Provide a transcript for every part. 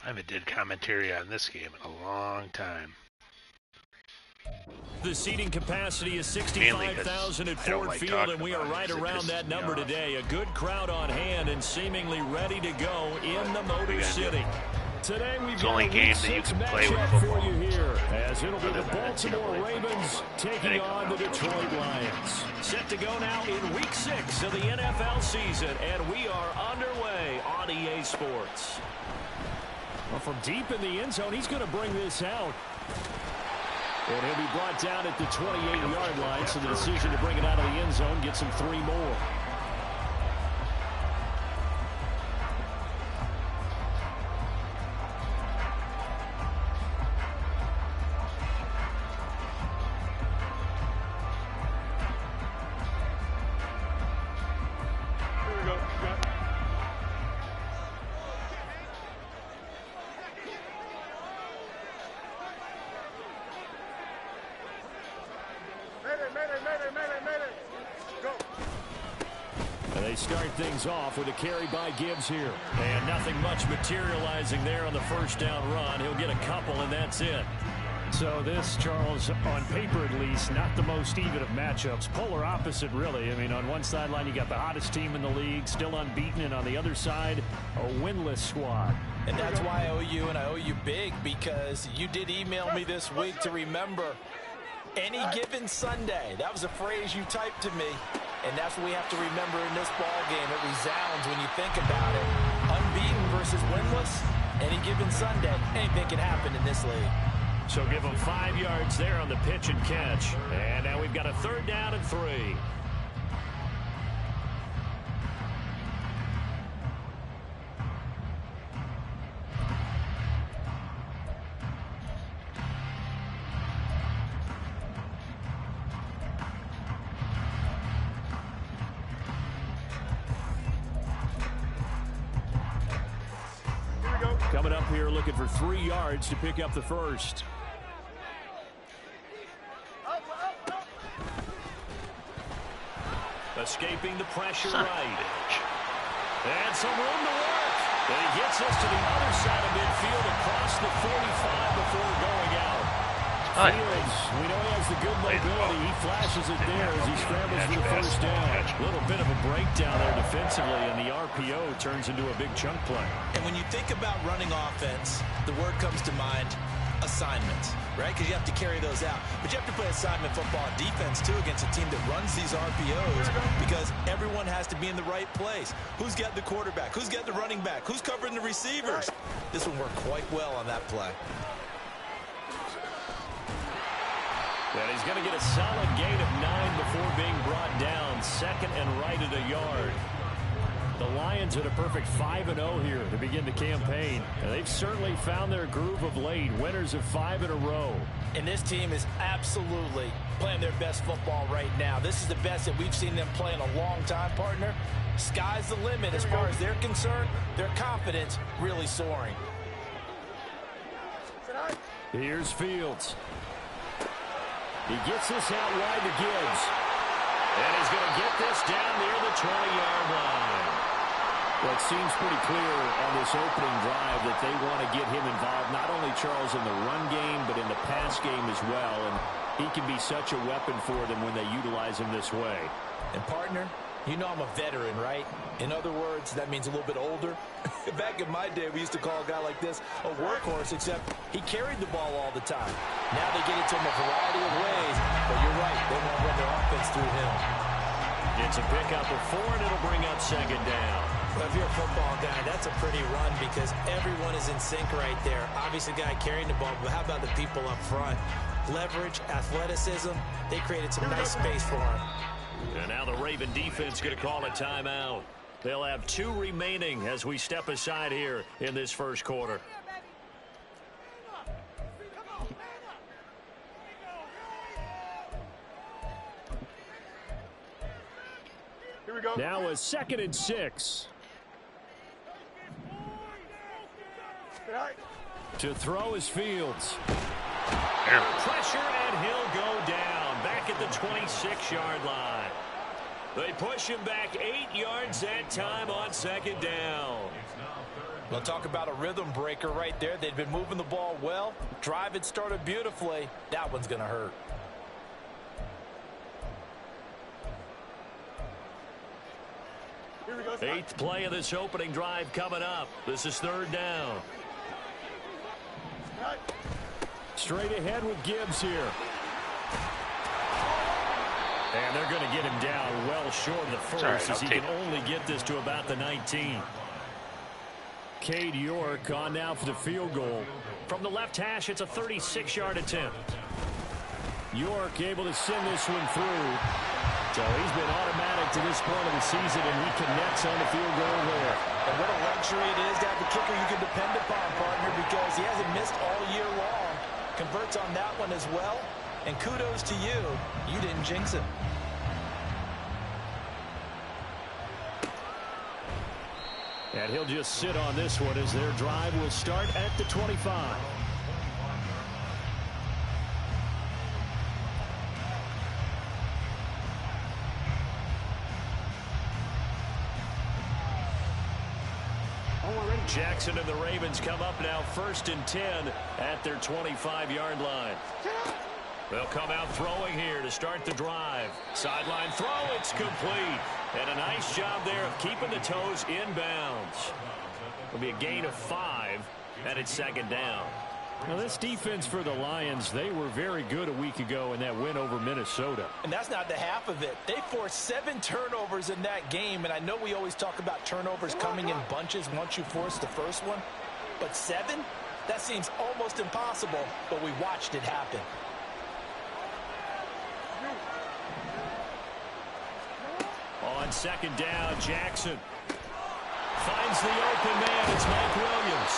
I haven't did commentary on this game in a long time. The seating capacity is 65,000 at Ford Field, and we are right around that number today. A good crowd on hand and seemingly ready to go in the Motor City. Today we've got a Week 6 matchup for you here, as it'll be the Baltimore Ravens taking on the Detroit Lions. Set to go now in Week 6 of the NFL season, and we are underway on EA Sports. Well, from deep in the end zone, he's going to bring this out. And he'll be brought down at the 28-yard line, so the decision to bring it out of the end zone gets him 3 more. They start things off with a carry by Gibbs here. And nothing much materializing there on the first down run. He'll get a couple, and that's it. So this, Charles, on paper at least, not the most even of matchups. Polar opposite, really. I mean, on one sideline, you got the hottest team in the league, still unbeaten, and on the other side, a winless squad. And that's why I owe you, and I owe you big, because you did email me this week to remember any given Sunday. That was a phrase you typed to me. And that's what we have to remember in this ball game. It resounds when you think about it. Unbeaten versus winless, any given Sunday, anything can happen in this league. So give them 5 yards there on the pitch and catch. And now we've got a 3rd down and 3. Coming up here looking for 3 yards to pick up the first. Escaping the pressure right. And some room to work. And he gets us to the other side of midfield across the 45 before going out. Fields, we know he has the good mobility. He flashes it there as he scrambles for the first down. A little bit of a breakdown there defensively, and the RPO turns into a big chunk play. And when you think about running offense, the word comes to mind, assignments, right? Because you have to carry those out. But you have to play assignment football on defense, too, against a team that runs these RPOs, because everyone has to be in the right place. Who's got the quarterback? Who's got the running back? Who's covering the receivers? This will work quite well on that play. And he's going to get a solid gain of 9 before being brought down. 2nd and right at a yard. The Lions at a perfect 5-0 here to begin the campaign. And they've certainly found their groove of late. Winners of 5 in a row. And this team is absolutely playing their best football right now. This is the best that we've seen them play in a long time, partner. Sky's the limit as far as they're concerned. Their confidence really soaring. Here's Fields. He gets this out wide to Gibbs. And he's going to get this down near the 20-yard line. Well, it seems pretty clear on this opening drive that they want to get him involved, not only, Charles, in the run game, but in the pass game as well. And he can be such a weapon for them when they utilize him this way. And, partner, you know I'm a veteran, right? In other words, that means a little bit older. Back in my day, we used to call a guy like this a workhorse, except he carried the ball all the time. Now they get it to him a variety of ways, but you're right, they want to run their offense through him. It's a pickup of 4, and it'll bring up 2nd down. Well, if you're a football guy, that's a pretty run because everyone is in sync right there. Obviously, the guy carrying the ball, but how about the people up front? Leverage, athleticism, they created some nice space for him. And now the Raven defense going to call a timeout. They'll have 2 remaining as we step aside here in this first quarter. Now a 2nd and 6. To throw is Fields. Pressure, and he'll go down. Back at the 26-yard line. They push him back 8 yards that time on 2nd down. We'll talk about a rhythm breaker right there. They'd been moving the ball well. Drive had started beautifully. That one's going to hurt. Eighth play of this opening drive coming up. This is 3rd down. Straight ahead with Gibbs here. And they're going to get him down well short of the first as he can only get this to about the 19. Cade York on now for the field goal. From the left hash, it's a 36-yard attempt. York able to send this one through. So he's been automatic to this point of the season, and he connects on the field goal there. And what a luxury it is to have a kicker you can depend upon, partner, because he hasn't missed all year long. Converts on that one as well. And kudos to you. You didn't jinx him. And he'll just sit on this one as their drive will start at the 25. Jackson and the Ravens come up now 1st and 10 at their 25-yard line. They'll come out throwing here to start the drive. Sideline throw, it's complete. And a nice job there of keeping the toes inbounds. It'll be a gain of 5, and it's 2nd down. Now this defense for the Lions, they were very good a week ago in that win over Minnesota. And that's not the half of it. They forced 7 turnovers in that game, and I know we always talk about turnovers coming in bunches once you force the first one. But 7? That seems almost impossible, but we watched it happen. On 2nd down, Jackson finds the open man. It's Mike Williams.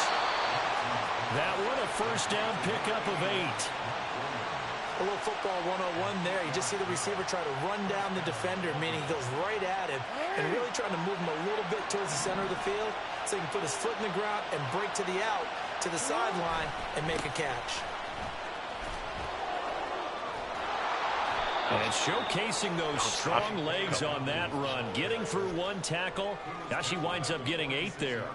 That one a 1st down pickup of 8. A little football 101 there. You just see the receiver try to run down the defender, meaning he goes right at him and really trying to move him a little bit towards the center of the field so he can put his foot in the ground and break to the out, to the sideline, and make a catch. And showcasing those strong legs on that run. Getting through 1 tackle. Now she winds up getting 8 there.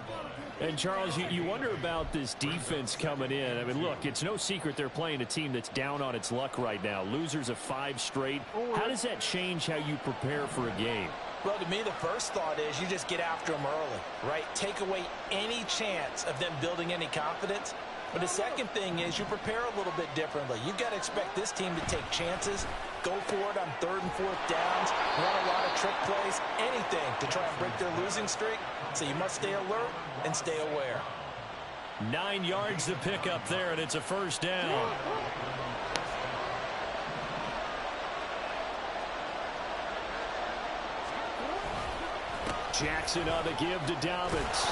And, Charles, you wonder about this defense coming in. I mean, look, it's no secret they're playing a team that's down on its luck right now. Losers of 5 straight. How does that change how you prepare for a game? Well, to me, the first thought is you just get after them early, right? Take away any chance of them building any confidence. But the second thing is you prepare a little bit differently. You've got to expect this team to take chances, go for it on 3rd and 4th downs, run a lot of trick plays, anything to try and break their losing streak. So you must stay alert and stay aware. 9 yards to pick up there, and it's a 1st down. Jackson on the give to Dobbins.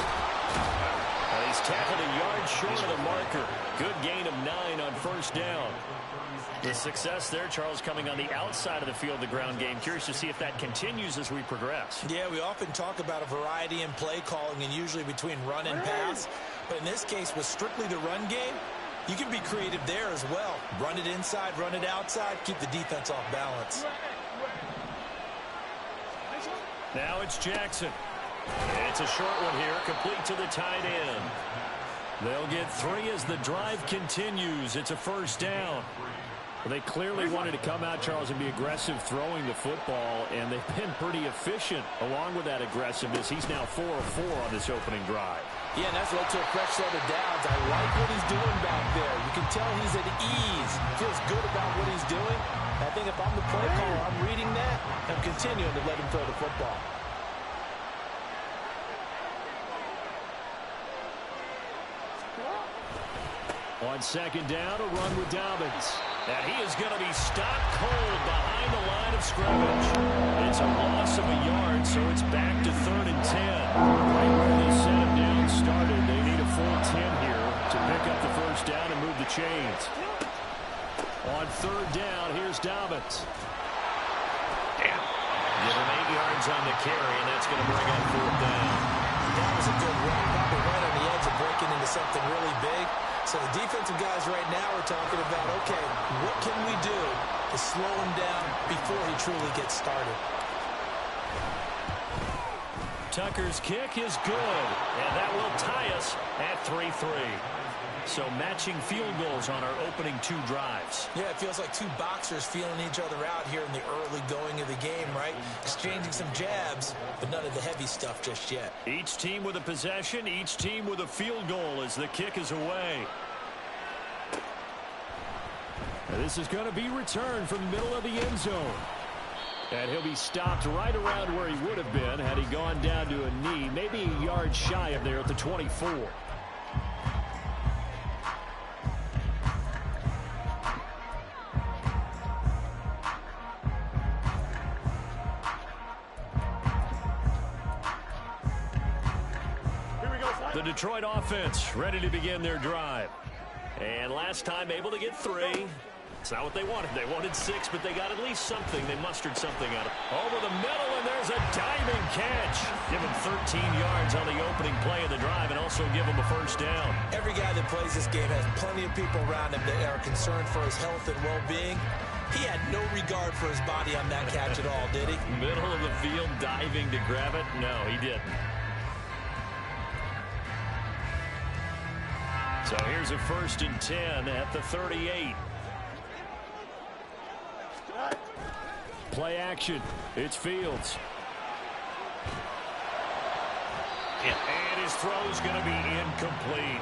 He's tackled a yard short of the marker. Good gain of 9 on 1st down. The success there, Charles, coming on the outside of the field, the ground game. Curious to see if that continues as we progress. Yeah, we often talk about a variety in play calling and usually between run and pass. But in this case, with strictly the run game, you can be creative there as well. Run it inside, run it outside, keep the defense off balance. Now it's Jackson. It's a short one here, complete to the tight end. They'll get 3 as the drive continues. It's a 1st down. Well, they clearly wanted to come out, Charles, and be aggressive throwing the football, and they've been pretty efficient along with that aggressiveness. He's now 4 of 4 on this opening drive. Yeah, and that's led to a fresh set of downs. I like what he's doing back there. You can tell he's at ease. Feels good about what he's doing. I think if I'm the play caller, I'm reading that. I'm continuing to let him throw the football. On 2nd down, a run with Dobbins. And he is going to be stopped cold behind the line of scrimmage. It's a loss of a yard, so it's back to 3rd and 10. Right where they set him down started. They need a full 10 here to pick up the 1st down and move the chains. On 3rd down, here's Dobbins. Give him 8 yards on the carry, and that's going to bring up 4th down. That was a good run, probably right on the edge of breaking into something really big. So the defensive guys right now are talking about, okay, what can we do to slow him down before he truly gets started? Tucker's kick is good, and that will tie us at 3-3. So matching field goals on our opening 2 drives. Yeah, it feels like 2 boxers feeling each other out here in the early going of the game, right? Exchanging some jabs, but none of the heavy stuff just yet. Each team with a possession, each team with a field goal as the kick is away. And this is going to be returned from the middle of the end zone. And he'll be stopped right around where he would have been had he gone down to a knee, maybe a yard shy of there at the 24. The Detroit offense ready to begin their drive. And last time able to get 3. It's not what they wanted. They wanted 6, but they got at least something. They mustered something out of it. Over the middle, and there's a diving catch. Give him 13 yards on the opening play of the drive and also give him a 1st down. Every guy that plays this game has plenty of people around him that are concerned for his health and well-being. He had no regard for his body on that catch at all, did he? Middle of the field, diving to grab it? No, he didn't. So here's a 1st and 10 at the 38. Play action. It's Fields. And his throw's going to be incomplete.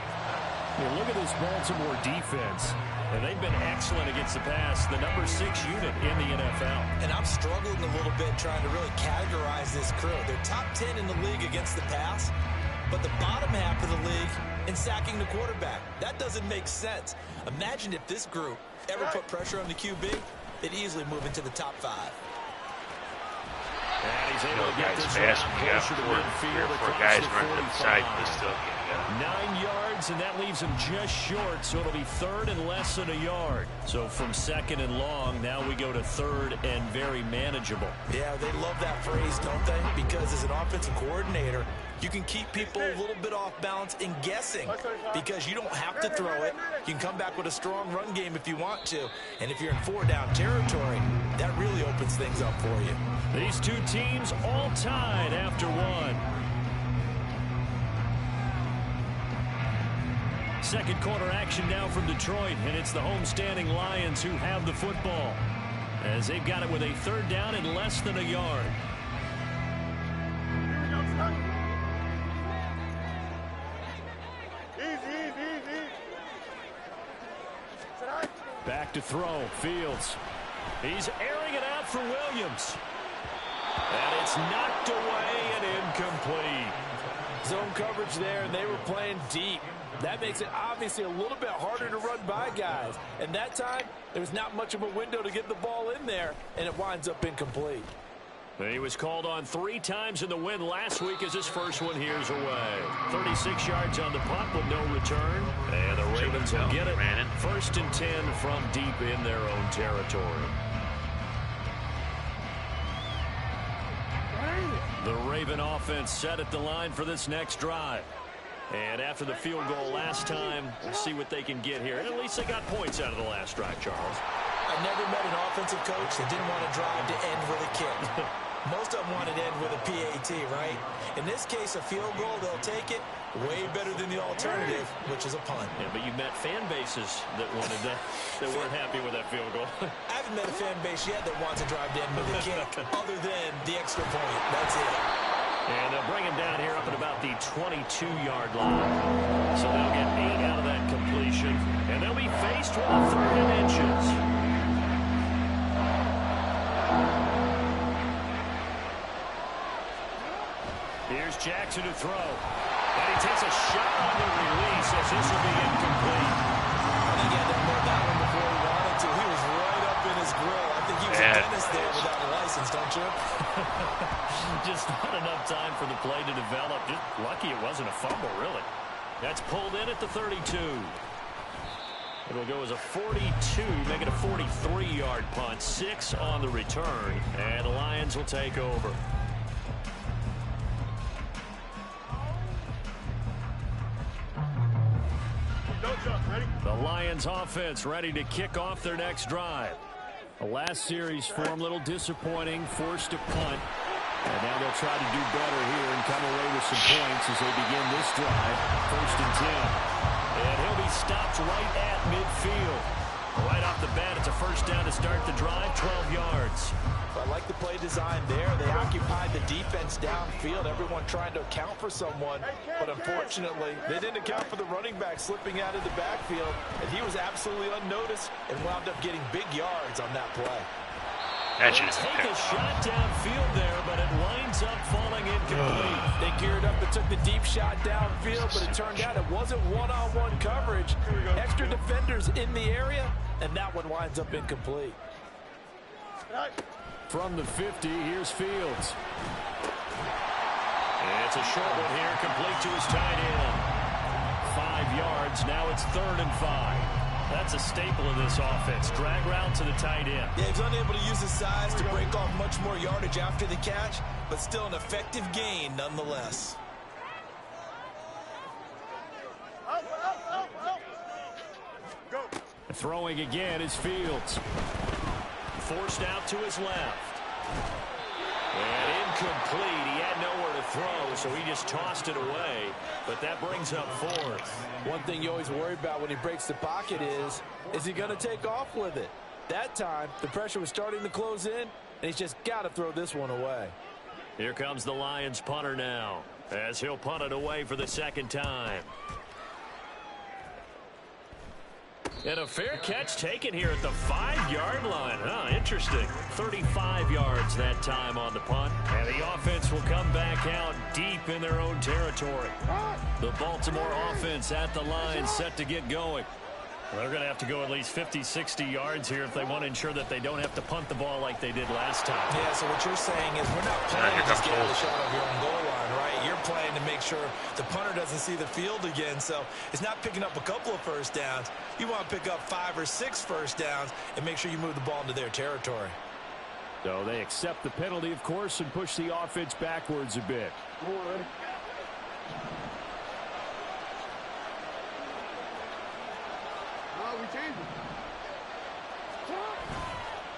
Yeah, look at this Baltimore defense. And they've been excellent against the pass, the number 6 unit in the NFL. And I'm struggling a little bit trying to really categorize this crew. They're top 10 in the league against the pass, but the bottom half of the league in sacking the quarterback. That doesn't make sense. Imagine if this group ever put pressure on the QB, they'd easily move into the top 5. And he's able to get this fast. one We got closer to 4 or 5 guys running to the side, but still can't get him. 9 yards, and that leaves him just short, so it'll be 3rd and less than a yard. So from 2nd and long, now we go to 3rd and very manageable. Yeah, they love that phrase, don't they? Because as an offensive coordinator, you can keep people a little bit off balance and guessing because you don't have to throw it. You can come back with a strong run game if you want to. And if you're in 4-down territory, that really opens things up for you. These 2 teams all tied after 1. Second quarter action now from Detroit, and it's the homestanding Lions who have the football as they've got it with a 3rd down and less than a yard. Back to throw, Fields. He's airing it out for Williams. And it's knocked away and incomplete. Zone coverage there, and they were playing deep. That makes it obviously a little bit harder to run by guys. And that time, there was not much of a window to get the ball in there, and it winds up incomplete. He was called on 3 times in the win last week as his first one here's away. 36 yards on the punt with no return. And the Ravens will get it. 1st and 10 from deep in their own territory. The Raven offense set at the line for this next drive. And after the field goal last time, we'll see what they can get here. And at least they got points out of the last drive, Charles. I never met an offensive coach that didn't want to drive to end with a kick. Most of them wanted to end with a PAT, right? In this case, a field goal, they'll take it. Way better than the alternative, which is a punt. Yeah, but you met fan bases that wanted that, that weren't happy with that field goal. I haven't met a fan base yet that wants to drive to end with a kick, other than the extra point. That's it. And they'll bring him down here up at about the 22-yard line. So they'll get 8 out of that completion. And they'll be faced with a 3rd and inches. Here's Jackson to throw. And he takes a shot on the release as this will be incomplete. I think he had to know that one before he wanted to. He was right up in his grill. I think he was a dentist there without a license, don't you? Just not enough time for the play to develop. Just lucky it wasn't a fumble, really. That's pulled in at the 32. It'll go as a 42, making take it a 43-yard punt, 6 on the return, and the Lions will take over. The Lions offense ready to kick off their next drive. The last series for them, a little disappointing, forced to punt. And now they'll try to do better here and come away with some points as they begin this drive. 1st and 10. And he'll be stopped right at midfield. Right off the bat, it's a first down to start the drive, 12 yards. I like the play design there. They occupied the defense downfield, everyone trying to account for someone. But unfortunately, they didn't account for the running back slipping out of the backfield. And he was absolutely unnoticed and wound up getting big yards on that play. Take a shot downfield there, but it winds up falling incomplete. They geared up and took the deep shot downfield, but it turned out it wasn't one-on-one coverage. Extra defenders in the area, and that one winds up incomplete. From the 50, here's Fields. It's a short one here, complete to his tight end. 5 yards, now it's 3rd and 5. That's a staple of this offense. Drag route to the tight end. Yeah, he's unable to use his size to break off much more yardage after the catch, but still an effective gain nonetheless. Throwing again is Fields. Forced out to his left. And incomplete. He had nowhere to throw, so he just tossed it away. But that brings up 4th. One thing you always worry about when he breaks the pocket is he going to take off with it? That time, the pressure was starting to close in, and he's just got to throw this one away. Here comes the Lions punter now, as he'll punt it away for the 2nd time. And a fair catch taken here at the 5-yard line. Interesting. 35 yards that time on the punt. And the offense will come back out deep in their own territory. The Baltimore offense at the line set to get going. They're going to have to go at least 50, 60 yards here if they want to ensure that they don't have to punt the ball like they did last time. Yeah, so what you're saying is we're not playing to just get the shot of your own goal line, right? You're playing to make sure the punter doesn't see the field again. So it's not picking up a couple of first downs. You want to pick up 5 or 6 first downs and make sure you move the ball into their territory. So they accept the penalty, of course, and push the offense backwards a bit.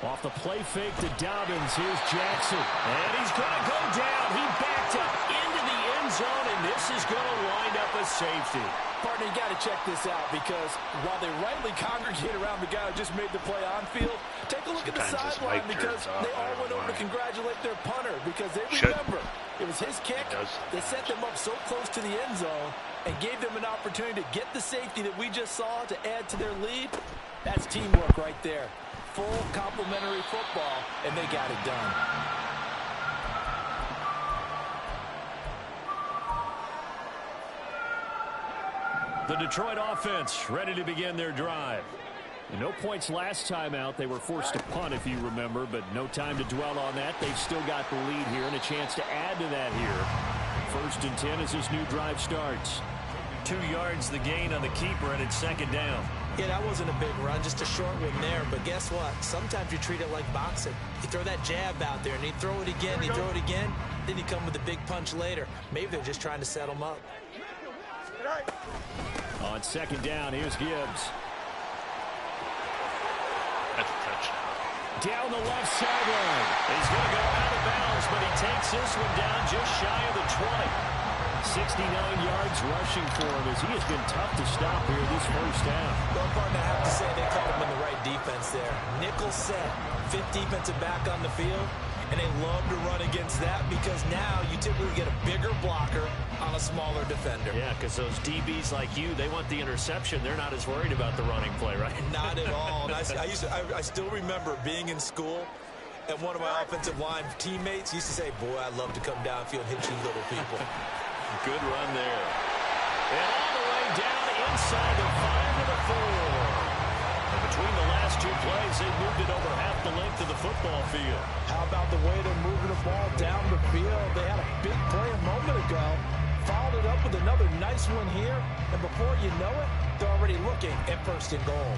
Off the play fake to Dobbins. Here's Jackson. And he's going to go down. He backed up into the end zone, and this is going to wind up a safety. Partner, you got to check this out because while they rightly congregate around the guy who just made the play on field, take a look at the sideline because they all went over to congratulate their punter because they remember it was his kick. They set them up so close to the end zone and gave them an opportunity to get the safety that we just saw to add to their lead. That's teamwork right there. Full complimentary football, and they got it done. The Detroit offense ready to begin their drive. No points last time out. They were forced to punt, if you remember, but no time to dwell on that. They've still got the lead here and a chance to add to that here. 1st and 10 as this new drive starts. 2 yards the gain on the keeper, and it's 2nd down. Yeah, that wasn't a big run, just a short one there. But guess what? Sometimes you treat it like boxing. You throw that jab out there, and you throw it again, you throw it again, then you come with a big punch later. Maybe they're just trying to set them up. On 2nd down, here's Gibbs. That's a touchdown. Down the left sideline. He's going to go out of bounds, but he takes this one down just shy of the 20. 69 yards rushing for him as he has been tough to stop here this first half. Well, partner, I have to say they caught him in the right defense there. Nickel set, 5th defensive back on the field, and they love to run against that because now you typically get a bigger blocker on a smaller defender. Yeah, because those DBs like you, they want the interception. They're not as worried about the running play, right? Not at all. And I still remember being in school, and one of my offensive line teammates used to say, boy, I'd love to come downfield and hit you little people. Good run there. And all the way down inside the 5 to the 4. And between the last 2 plays, they moved it over half the length of the football field. How about the way they're moving the ball down the field? They had a big play a moment ago. Followed it up with another nice one here. And before you know it, they're already looking at 1st and goal.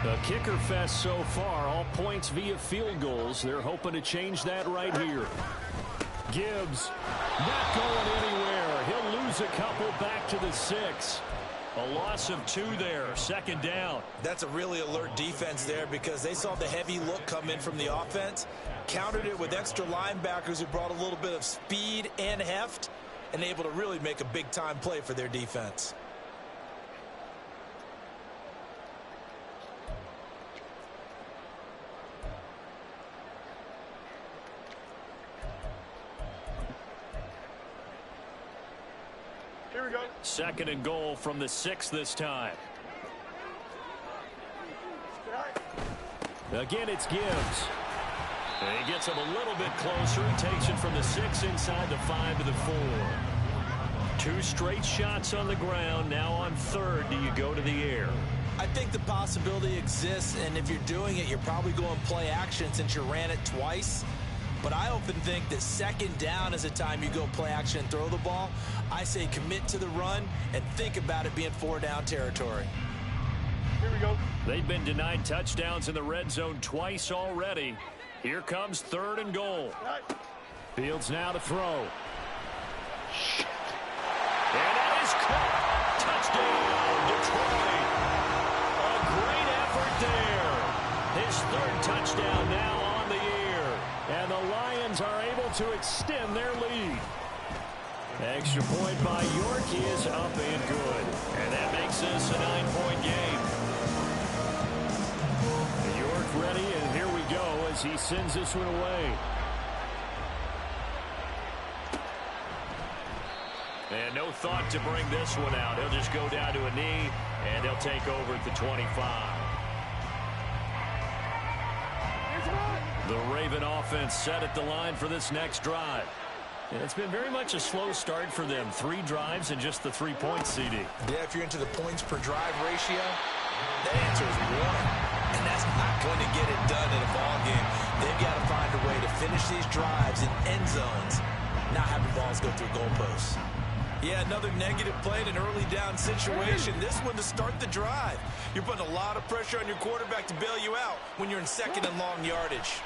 A kicker fest so far, all points via field goals. They're hoping to change that right here. Gibbs not going anywhere. He'll lose a couple back to the 6. A loss of 2 there, 2nd down. That's a really alert defense there because they saw the heavy look come in from the offense, countered it with extra linebackers who brought a little bit of speed and heft, and able to really make a big-time play for their defense. Here we go. 2nd and goal from the 6 this time. Again, it's Gibbs. And he gets him a little bit closer. He takes it from the 6 inside the 5 to the 4. 2 straight shots on the ground. Now on 3rd, do you go to the air? I think the possibility exists, and if you're doing it, you're probably going play action since you ran it twice. But I often think that 2nd down is a time you go play action and throw the ball. I say commit to the run and think about it being 4-down territory. Here we go. They've been denied touchdowns in the red zone twice already. Here comes 3rd and goal. Fields now to throw. And that is caught. Touchdown, Detroit. A great effort there. His 3rd touchdown now on the year. And the Lions are able to extend their lead. Extra point by York is up and good. And that makes this a 9-point game. York ready, and here we go as he sends this one away. And no thought to bring this one out. He'll just go down to a knee, and they'll take over at the 25. The Raven offense set at the line for this next drive. And it's been very much a slow start for them. 3 drives and just the 3 points, CD. Yeah, if you're into the points per drive ratio, the answer is 1. And that's not going to get it done in a ball game. They've got to find a way to finish these drives in end zones, not having balls go through goalposts. Yeah, another negative play in an early down situation. This one to start the drive. You're putting a lot of pressure on your quarterback to bail you out when you're in 2nd and long yardage.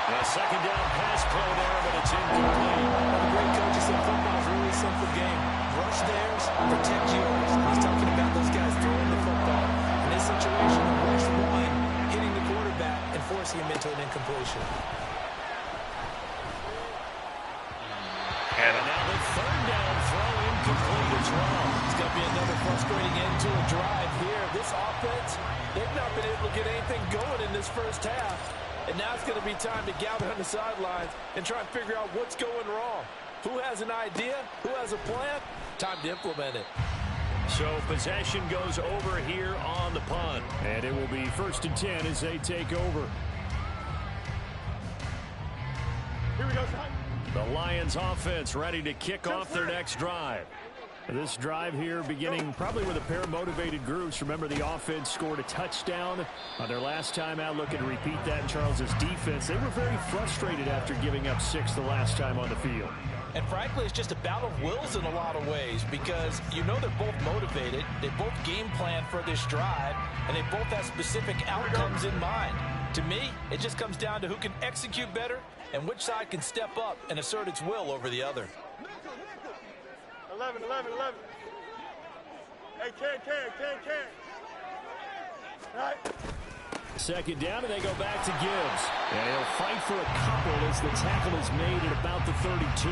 A 2nd down pass play there, but it's incomplete. The great coach said football is a really simple game. Rush theirs, protect yours. He's talking about those guys throwing the football. In this situation, rush 1, hitting the quarterback and forcing him into an incompletion. And now the 3rd down throw incomplete as well. It's going to be another frustrating end to a drive here. This offense, they've not been able to get anything going in this first half. And now it's going to be time to gather on the sidelines and try and figure out what's going wrong. Who has an idea? Who has a plan? Time to implement it. So possession goes over here on the punt. And it will be 1st and 10 as they take over. Here we go, son. The Lions offense ready to kick off their next drive. This drive here beginning probably with a pair of motivated groups. Remember, the offense scored a touchdown on their last time out. Looking to repeat that in Charles's defense. They were very frustrated after giving up 6 the last time on the field. And frankly, it's just a battle of wills in a lot of ways because you know they're both motivated. They both game plan for this drive, and they both have specific outcomes in mind. To me, it just comes down to who can execute better and which side can step up and assert its will over the other. 11. Hey, can. Right. 2nd down, and they go back to Gibbs. And he'll fight for a couple as the tackle is made at about the 32.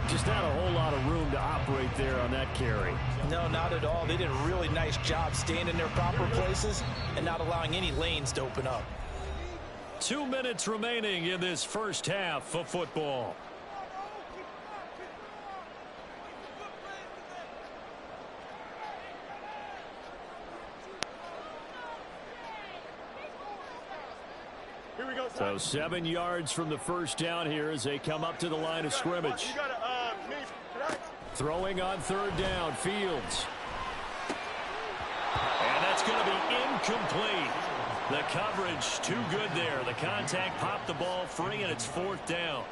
Just not a whole lot of room to operate there on that carry. No, not at all. They did a really nice job staying in their proper places and not allowing any lanes to open up. 2 minutes remaining in this first half of football. Here we go, So 7 yards from the first down here as they come up to the line of scrimmage. Throwing on 3rd down, Fields. And that's going to be incomplete. The coverage too good there. The contact popped the ball free, and it's 4th down.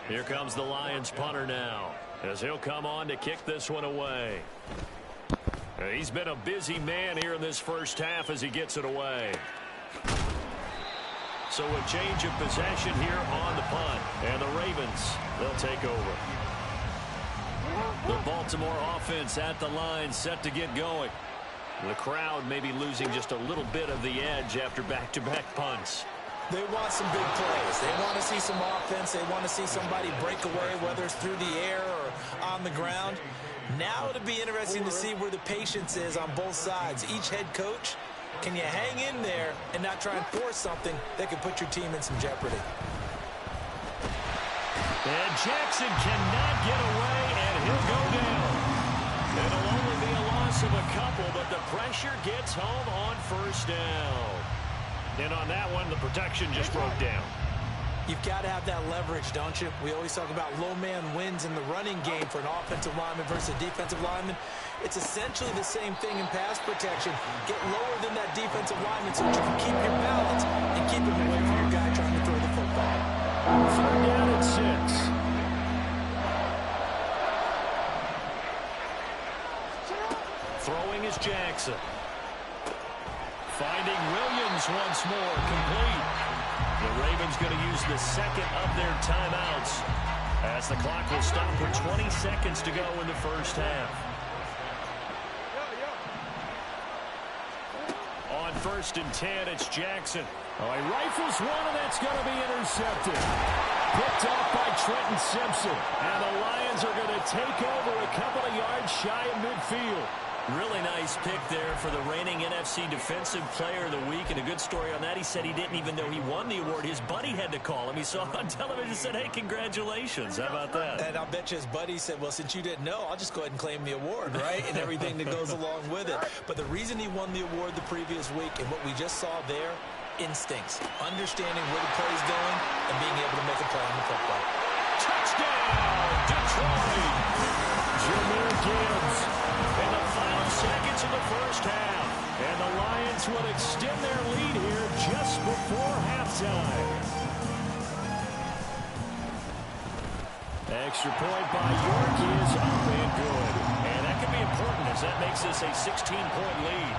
Here comes the Lions punter now as he'll come on to kick this one away. He's been a busy man here in this first half as he gets it away. So a change of possession here on the punt. And the Ravens, they'll take over. The Baltimore offense at the line, set to get going. The crowd may be losing just a little bit of the edge after back-to-back punts. They want some big plays. They want to see some offense. They want to see somebody break away, whether it's through the air or on the ground. Now it'll be interesting to see where the patience is on both sides. Each head coach, can you hang in there and not try and force something that could put your team in some jeopardy? And Jackson cannot get away, and he'll go down. It'll only be a loss of a couple, but the pressure gets home on first down. And on that one, the protection just broke down. You've got to have that leverage, don't you? We always talk about low man wins in the running game for an offensive lineman versus a defensive lineman. It's essentially the same thing in pass protection. Get lower than that defensive lineman so that you can keep your balance and keep him away from your guy trying to throw the football. Third down and 6. Throwing is Jackson. Finding Williams once more, complete. The Ravens going to use the second of their timeouts as the clock will stop with 20 seconds to go in the first half. On 1st and 10, it's Jackson. Oh, he rifles one, and that's going to be intercepted. Picked off by Trenton Simpson. And the Lions are going to take over a couple of yards shy of midfield. Really nice pick there for the reigning NFC Defensive Player of the Week. And a good story on that. He said he didn't even know he won the award. His buddy had to call him. He saw it on television and said, hey, congratulations. How about that? And I'll bet you his buddy said, well, since you didn't know, I'll just go ahead and claim the award, right? And everything that goes along with it. But the reason he won the award the previous week and what we just saw there, instincts. Understanding where the play is going and being able to make a play on the football. Touchdown, Detroit! Jahmyr Gibbs in the final seconds of the first half. And the Lions will extend their lead here just before halftime. Extra point by York is up and good. And that can be important as that makes this a 16-point lead.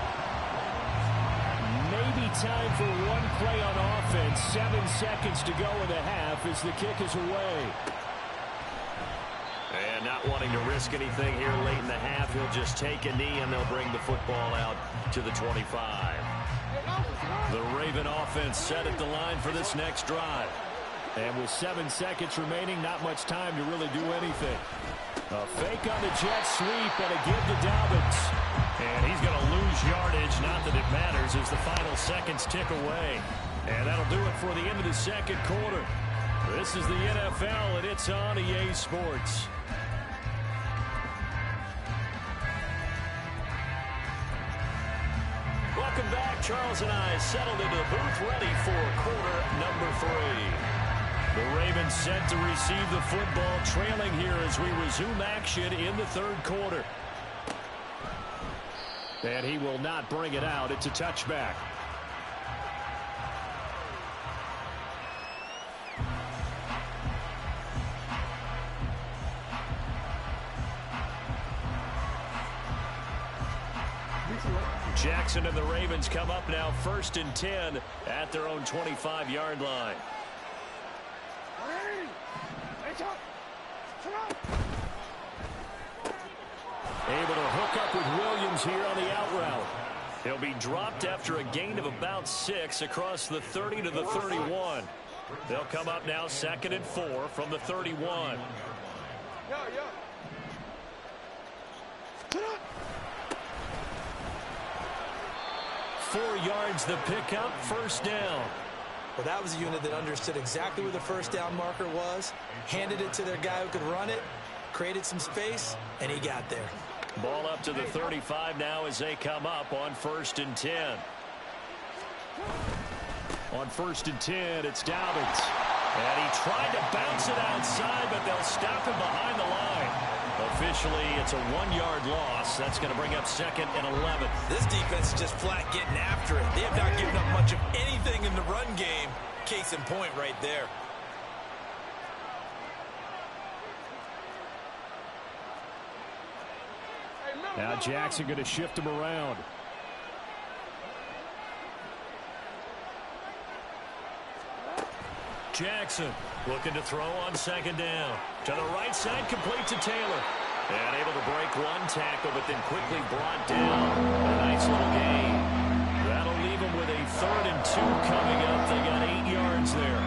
Maybe time for one play on offense. 7 seconds to go in the half as the kick is away. And not wanting to risk anything here late in the half, he'll just take a knee and they'll bring the football out to the 25. The Raven offense set at the line for this next drive. And with 7 seconds remaining, not much time to really do anything. A fake on the jet sweep and a give to Dobbins. And he's going to lose yardage, not that it matters, as the final seconds tick away. And that'll do it for the end of the second quarter. This is the NFL, and it's on EA Sports. Welcome back. Charles and I settled into the booth, ready for quarter number 3. The Ravens set to receive the football, trailing here as we resume action in the third quarter. And he will not bring it out. It's a touchback. Jackson and the Ravens come up now 1st and 10 at their own 25-yard line. Able to hook up with Williams here on the out route. He'll be dropped after a gain of about 6 across the 30 to the 31. They'll come up now 2nd and 4 from the 31. 4 yards the pickup, first down. Well, that was a unit that understood exactly where the first down marker was, handed it to their guy who could run it, created some space, and he got there. Ball up to the 35 now as they come up on 1st and 10. On 1st and 10, it's Dobbins. And he tried to bounce it outside, but they'll stop him behind the line. Officially, it's a 1-yard loss. That's going to bring up 2nd and 11. This defense is just flat getting after it. They have not given up much of anything in the run game. Case in point right there. Hey, Miller. Now Jackson going to shift him around. Jackson looking to throw on second down. To the right side, complete to Taylor. And able to break one tackle, but then quickly brought down. A nice little gain. That'll leave him with a 3rd and 2 coming up. They got 8 yards there.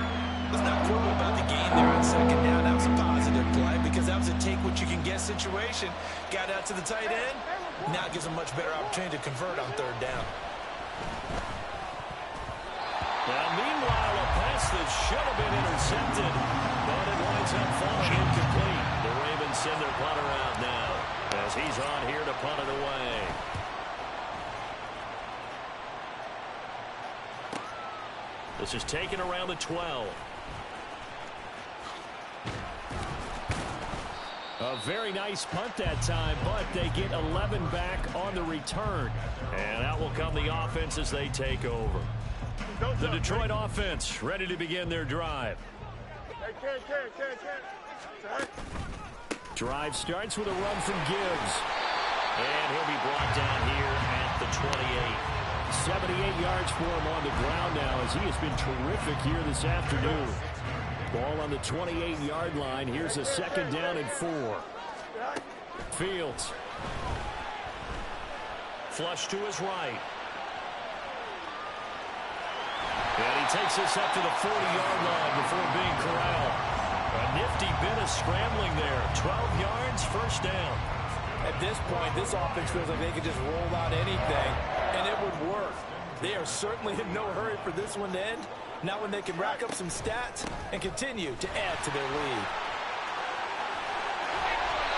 Let's not quibble about the gain there on second down. That was a positive play because that was a take-what-you-can-get situation. Got out to the tight end. Now it gives them much better opportunity to convert on 3rd down. Now, meanwhile, a pass that should have been intercepted, but it winds up falling incomplete. The Ravens send their punter out now as he's on here to punt it away. This is taken around the 12. A very nice punt that time, but they get 11 back on the return. And out will come the offense as they take over. The Detroit offense ready to begin their drive. Drive starts with a run from Gibbs. And he'll be brought down here at the 28. 78 yards for him on the ground now as he has been terrific here this afternoon. Ball on the 28-yard line. Here's a 2nd down and 4. Fields. Flush to his right. And he takes this up to the 40-yard line before being corralled. A nifty bit of scrambling there. 12 yards, 1st down. At this point, this offense feels like they could just roll out anything, and it would work. They are certainly in no hurry for this one to end. Now when they can rack up some stats and continue to add to their lead.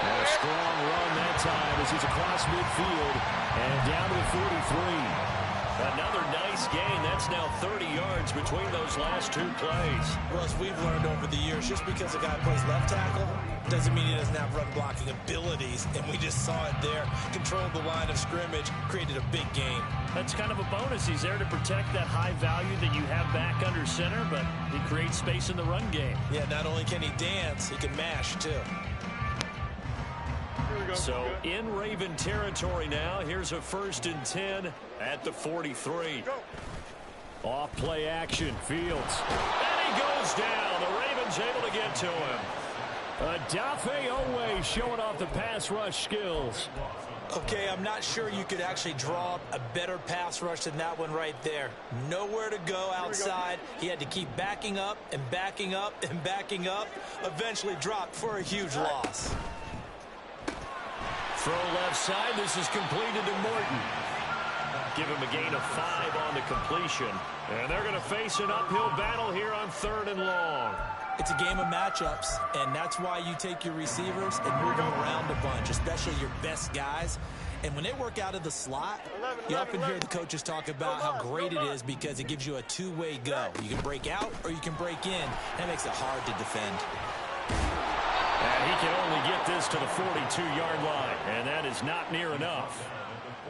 And a strong run that time as he's across midfield and down to the 43. Another nice gain. That's now 30 yards between those last 2 plays. Well, as we've learned over the years, just because a guy plays left tackle doesn't mean he doesn't have run blocking abilities. And we just saw it there. Controlled the line of scrimmage, created a big gain. That's kind of a bonus. He's there to protect that high value that you have back under center, but he creates space in the run game. Yeah, not only can he dance, he can mash too. So in Raven territory now. Here's a 1st and 10 at the 43. Off play action. Fields. And he goes down. The Ravens able to get to him. Odafe Oweh showing off the pass rush skills. Okay, I'm not sure you could actually draw a better pass rush than that one right there. Nowhere to go outside. He had to keep backing up and backing up and backing up. Eventually dropped for a huge loss. Throw left side. This is completed to Morton. Give him a gain of 5 on the completion. And they're going to face an uphill battle here on 3rd and long. It's a game of matchups, and that's why you take your receivers and move them around a bunch, especially your best guys. And when they work out of the slot, you often hear the coaches talk about how great it is because it gives you a two-way go. You can break out or you can break in. That makes it hard to defend. And he can only get this to the 42-yard line, and that is not near enough.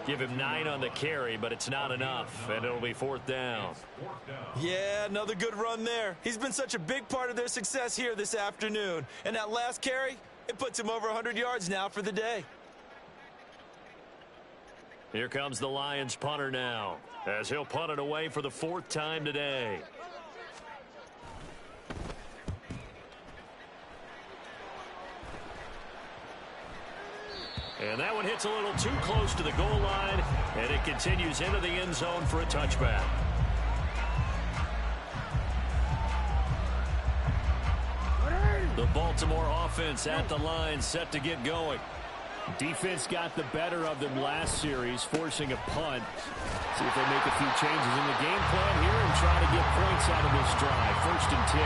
Give him 9 on the carry, but it's not enough, and it'll be 4th down. Yeah, another good run there. He's been such a big part of their success here this afternoon. And that last carry, it puts him over 100 yards now for the day. Here comes the Lions punter now, as he'll punt it away for the 4th time today. And that one hits a little too close to the goal line, and it continues into the end zone for a touchback. The Baltimore offense at the line, set to get going. Defense got the better of them last series, forcing a punt. See if they make a few changes in the game plan here and try to get points out of this drive. 1st and 10.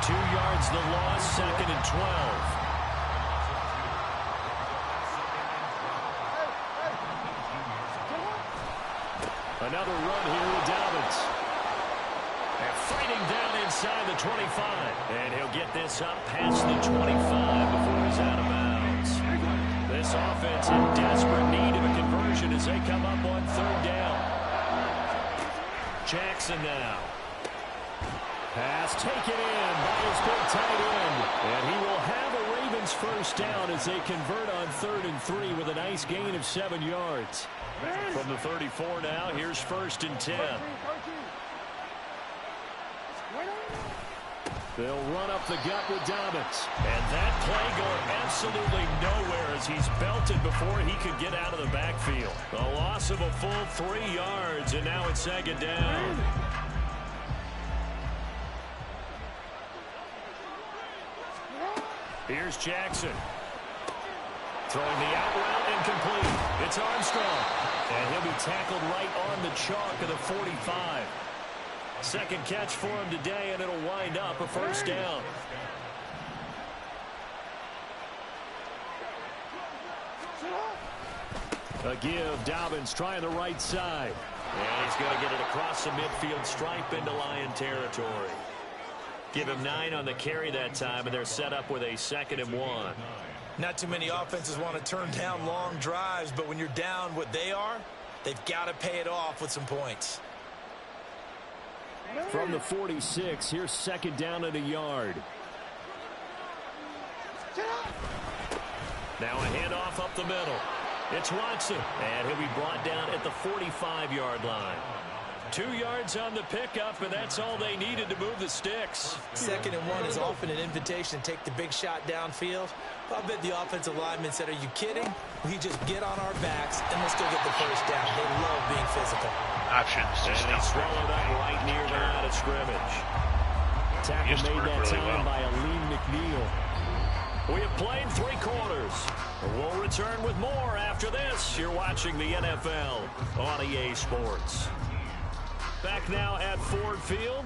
2 yards the loss, 2nd and 12. Another run here with Dobbins. And fighting down inside the 25. And he'll get this up past the 25 before he's out of bounds. This offense in desperate need of a conversion as they come up on 3rd down. Jackson now. Pass taken in by his big tight end. And he will have a Ravens first down as they convert on 3rd and 3 with a nice gain of 7 yards. From the 34 now, here's 1st and 10. They'll run up the gut with Dobbins. And that play going absolutely nowhere as he's belted before he could get out of the backfield. A loss of a full 3 yards, and now it's 2nd down. Here's Jackson. Throwing the out route incomplete. It's Armstrong. And he'll be tackled right on the chalk of the 45. Second catch for him today, and it'll wind up a 1st down. A give. Dobbins trying the right side. And he's going to get it across the midfield stripe into Lion territory. Give him 9 on the carry that time, and they're set up with a 2nd and 1. Not too many offenses want to turn down long drives, but when you're down what they are, they've got to pay it off with some points. From the 46, here's 2nd down and a yard. Now a handoff up the middle. It's Watson, and he'll be brought down at the 45-yard line. 2 yards on the pickup, and that's all they needed to move the sticks. 2nd and 1 is often an invitation to take the big shot downfield. I bet the offensive lineman said, are you kidding? We just get on our backs, and we'll still get the 1st down. They love being physical. Options just and they swallowed up right near the line of scrimmage. Tackle made that really time by Aleem McNeil. We have played 3 quarters. We'll return with more after this. You're watching the NFL on EA Sports. Back now at Ford Field.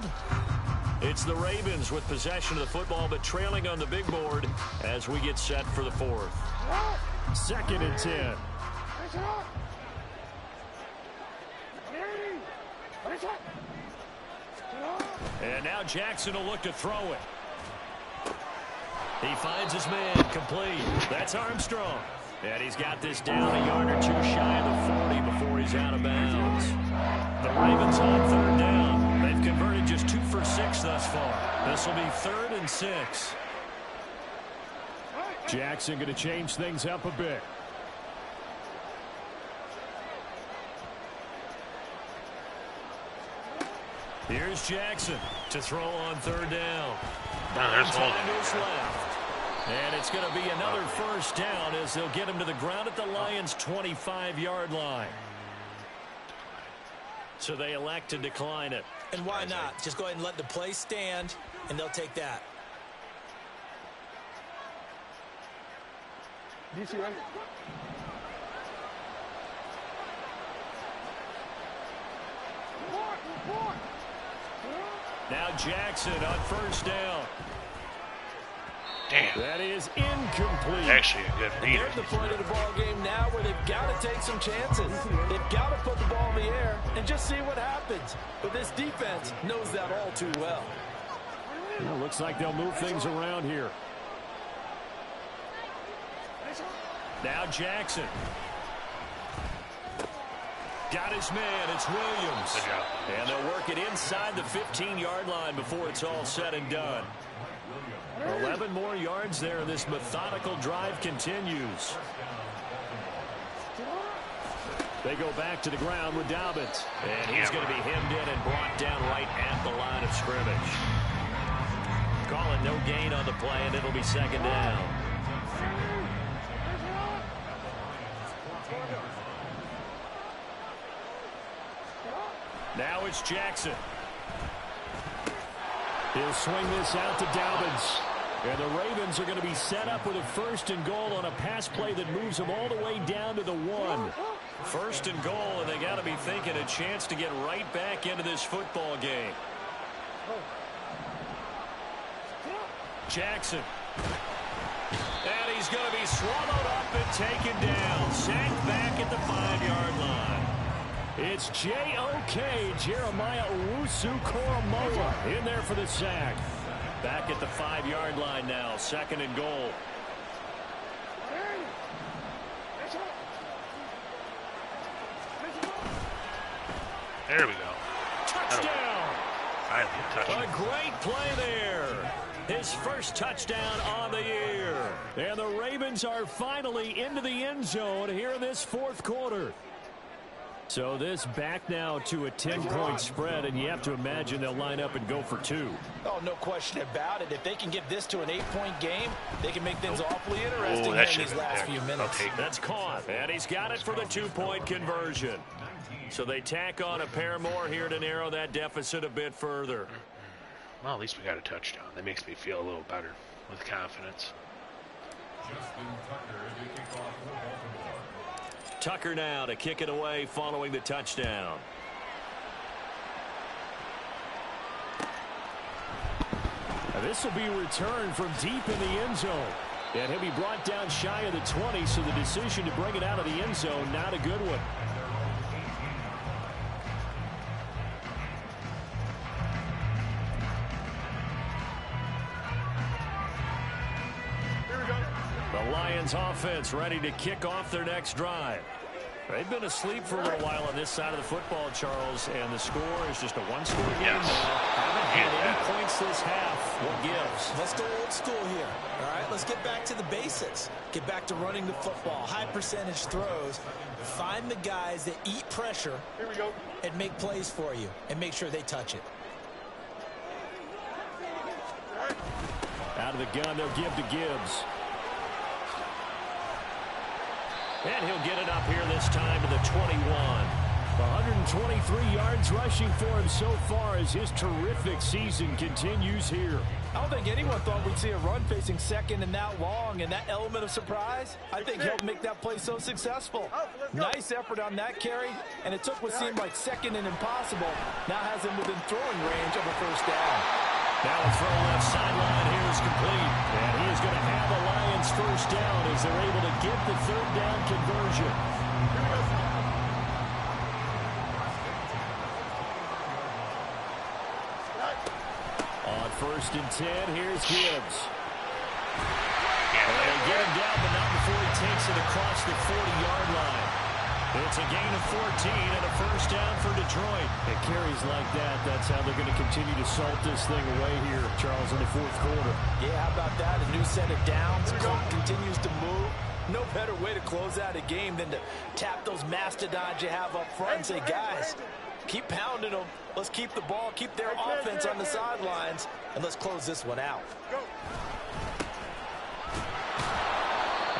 It's the Ravens with possession of the football, but trailing on the big board as we get set for the 4th. 2nd and 10. And now Jackson will look to throw it. He finds his man complete. That's Armstrong. And he's got this down a yard or 2 shy of the 40 before he's out of bounds. The Ravens on 3rd down. They've converted just 2 for 6 thus far. This will be 3rd and 6. Jackson going to change things up a bit. Here's Jackson to throw on 3rd down. There's time is left. And it's going to be another 1st down as they'll get him to the ground at the Lions' 25-yard line. So they elect to decline it. And why not? Just go ahead and let the play stand, and they'll take that. Now Jackson on 1st down. Damn. That is incomplete. Actually a good read. They're at the point of the ball game now where they've got to take some chances. They've got to put the ball in the air and just see what happens. But this defense knows that all too well. Well, looks like they'll move things around here. Now Jackson. Got his man. It's Williams. Good job. And they'll work it inside the 15-yard line before it's all said and done. 11 more yards there. This methodical drive continues. They go back to the ground with Dobbins. And he's going to be hemmed in and brought down right at the line of scrimmage. Calling no gain on the play, and it'll be 2nd down. Now it's Jackson. He'll swing this out to Dobbins. And the Ravens are going to be set up with a 1st and goal on a pass play that moves them all the way down to the 1. 1st and goal, and they got to be thinking a chance to get right back into this football game. Jackson. And he's going to be swallowed up and taken down. Sacked back at the 5-yard line. It's J.O.K. Jeremiah Owusu-Koramoah in there for the sack. Back at the 5-yard line now. 2nd and goal. There we go. Touchdown. Finally a touchdown. A great play there. his first touchdown on the year. And the Ravens are finally into the end zone here in this fourth quarter. So this back now to a 10-point spread, and you have to imagine they'll line up and go for 2. Oh, no question about it. If they can get this to an 8-point game, they can make things awfully interesting in these last few minutes. That's caught, and he's got it for the 2-point conversion. So they tack on a pair more here to narrow that deficit a bit further. Well, at least we got a touchdown. That makes me feel a little better with confidence. Tucker now to kick it away following the touchdown. Now this will be a return from deep in the end zone. And he'll be brought down shy of the 20, so the decision to bring it out of the end zone, not a good one. The Lions offense ready to kick off their next drive. They've been asleep for a little while on this side of the football, Charles, and the score is just a one-score game now. Haven't had any points this half. What gives? Let's go old school here. All right, let's get back to the basics. Get back to running the football, high percentage throws. Find the guys that eat pressure and make plays for you and make sure they touch it. Out of the gun, they'll give to Gibbs. And he'll get it up here this time to the 21. 123 yards rushing for him so far as his terrific season continues here. I don't think anyone thought we'd see a run facing second and that long, and that element of surprise, I think, helped make that play so successful. Nice effort on that carry, and it took what seemed like second and impossible. Now has him within throwing range of a first down. Now the throw left sideline here is complete. And he is going to have the Lions first down as they're able to get the third down conversion. On 1st and 10, here's Gibbs. And they get him down, but not before he takes it across the 40-yard line. It's a gain of 14 and a first down for Detroit. It carries like that. That's how they're going to continue to salt this thing away here, Charles, in the fourth quarter. Yeah, how about that? A new set of downs. Clock continues to move. No better way to close out a game than to tap those mastodons you have up front and say, guys, keep pounding them. Let's keep the ball, keep their offense on the sidelines, and let's close this one out.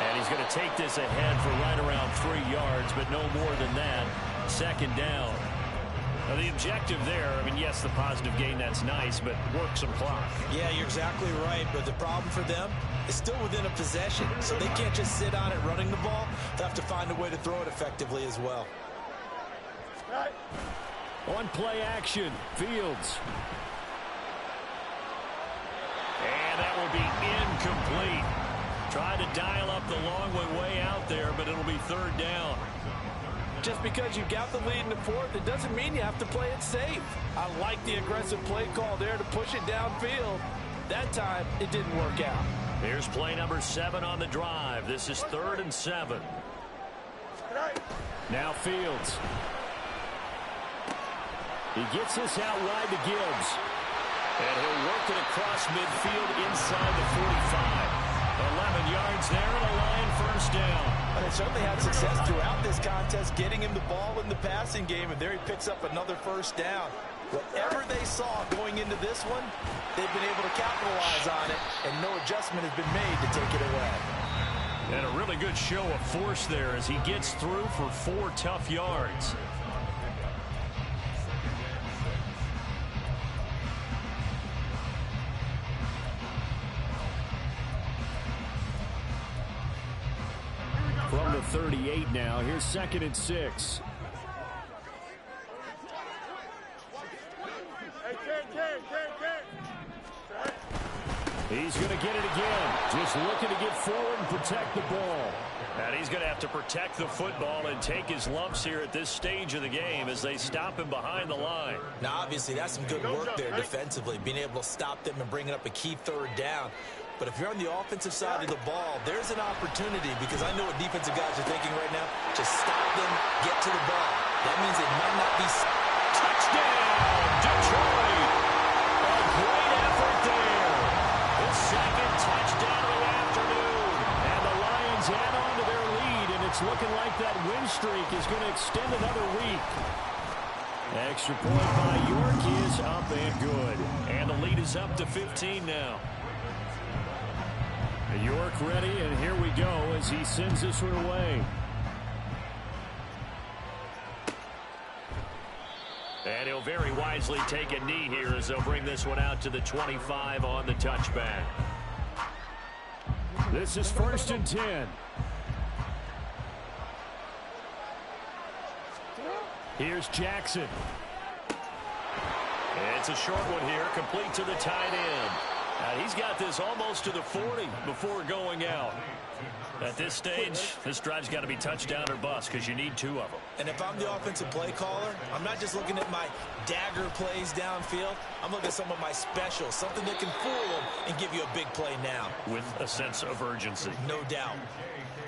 And he's going to take this ahead for right around 3 yards, but no more than that. Second down. Now the objective there, I mean, yes, the positive gain, that's nice, but work some clock. Yeah, you're exactly right, but the problem for them is still within a possession, so they can't just sit on it running the ball. They'll have to find a way to throw it effectively as well. On play action, Fields. And that will be incomplete. Tried to dial up the long way out there, but it'll be third down. Just because you got the lead in the fourth, it doesn't mean you have to play it safe. I like the aggressive play call there to push it downfield. That time, it didn't work out. Here's play number 7 on the drive. This is 3rd and 7. Now Fields. He gets this out wide to Gibbs. And he'll work it across midfield inside the 45. 11 yards there and a Lion first down. And they certainly had success throughout this contest, getting him the ball in the passing game, and there he picks up another first down. Whatever they saw going into this one, they've been able to capitalize on it, and no adjustment has been made to take it away. And a really good show of force there as he gets through for 4 tough yards. From the 38 now, here's 2nd and 6. He's going to get it again. Just looking to get forward and protect the ball. And he's going to have to protect the football and take his lumps here at this stage of the game as they stop him behind the line. Now, obviously, that's some good work there defensively, being able to stop them and bringing up a key third down. But if you're on the offensive side of the ball, there's an opportunity, because I know what defensive guys are thinking right now. Just stop them, get to the ball. That means it might not be... Touchdown, Detroit! A great effort there. it's looking like that win streak is going to extend another week. Extra point by York is up and good. And the lead is up to 15 now. York ready, and here we go as he sends this one away. And he'll very wisely take a knee here as they'll bring this one out to the 25 on the touchback. This is 1st and 10. Here's Jackson. It's a short one here, complete to the tight end. He's got this almost to the 40 before going out. At this stage, this drive's got to be touchdown or bust because you need 2 of them. And if I'm the offensive play caller, I'm not just looking at my dagger plays downfield. I'm looking at some of my specials, something that can fool them and give you a big play now. With a sense of urgency. No doubt.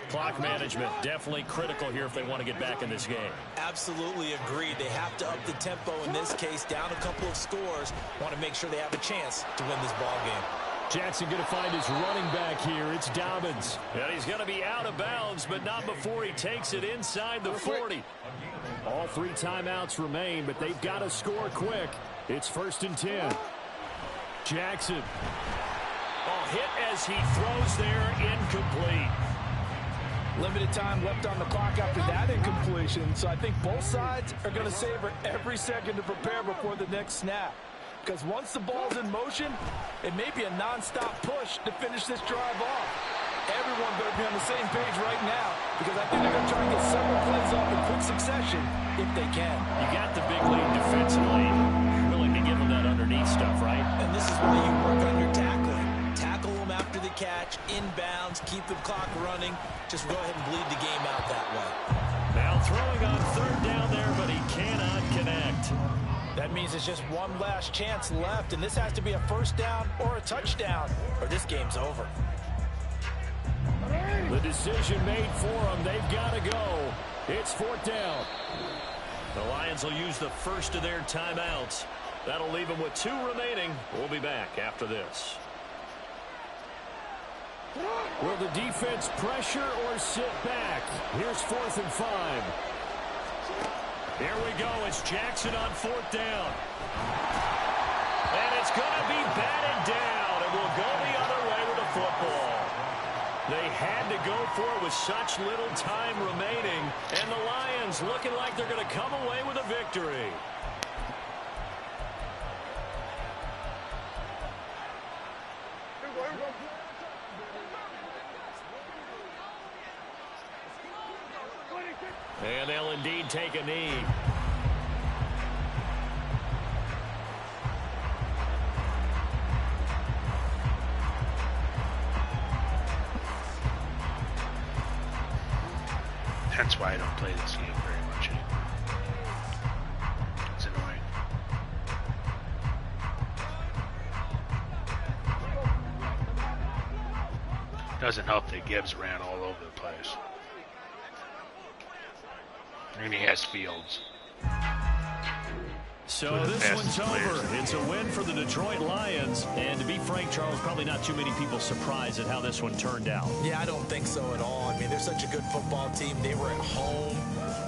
Clock management, definitely critical here if they want to get back in this game. Absolutely agreed. They have to up the tempo in this case, down a couple of scores. Want to make sure they have a chance to win this ball game. Jackson going to find his running back here. It's Dobbins. And he's going to be out of bounds, but not before he takes it inside the 40. All 3 timeouts remain, but they've got to score quick. It's 1st and 10. Jackson. Oh, hit as he throws there, incomplete. Limited time left on the clock after that incompletion, so I think both sides are going to savor every second to prepare before the next snap. Because once the ball's in motion, it may be a non-stop push to finish this drive off. Everyone better be on the same page right now, because I think they're going to try and get several plays off in quick succession if they can. You got the big lead defensively. Really to give them that underneath stuff, right? And this is why you work on your tackling. Tackle them after the catch, inbounds, keep the clock running. Just go ahead and bleed the game out that way. Now throwing on 3rd down there, but he cannot connect. That means there's just one last chance left, and this has to be a 1st down or a touchdown, or this game's over. The decision made for them. They've got to go. It's 4th down. The Lions will use the first of their timeouts. That'll leave them with 2 remaining. We'll be back after this. Will the defense pressure or sit back? Here's 4th and 5. Here we go. It's Jackson on 4th down. And it's going to be batted down, and we'll go the other way with the football. They had to go for it with such little time remaining, and the Lions looking like they're going to come away with a victory. And they'll indeed take a knee. That's why I don't play this game very much anymore. It's annoying. Doesn't help that Gibbs ran all over the place. And he has Fields. So this one's over. It's a win for the Detroit Lions. And to be frank, Charles, probably not too many people surprised at how this one turned out. Yeah, I don't think so at all. I mean, they're such a good football team. They were at home.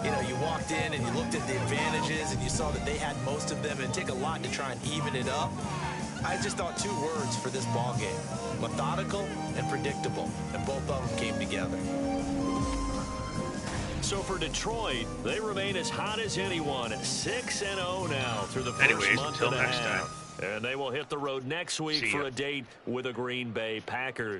You know, you walked in and you looked at the advantages and you saw that they had most of them. And it'd take a lot to try and even it up. I just thought 2 words for this ball game: methodical and predictable. And both of them came together. So for Detroit, they remain as hot as anyone at 6-0 now through the first month and a half. And they will hit the road next week for a date with the Green Bay Packers.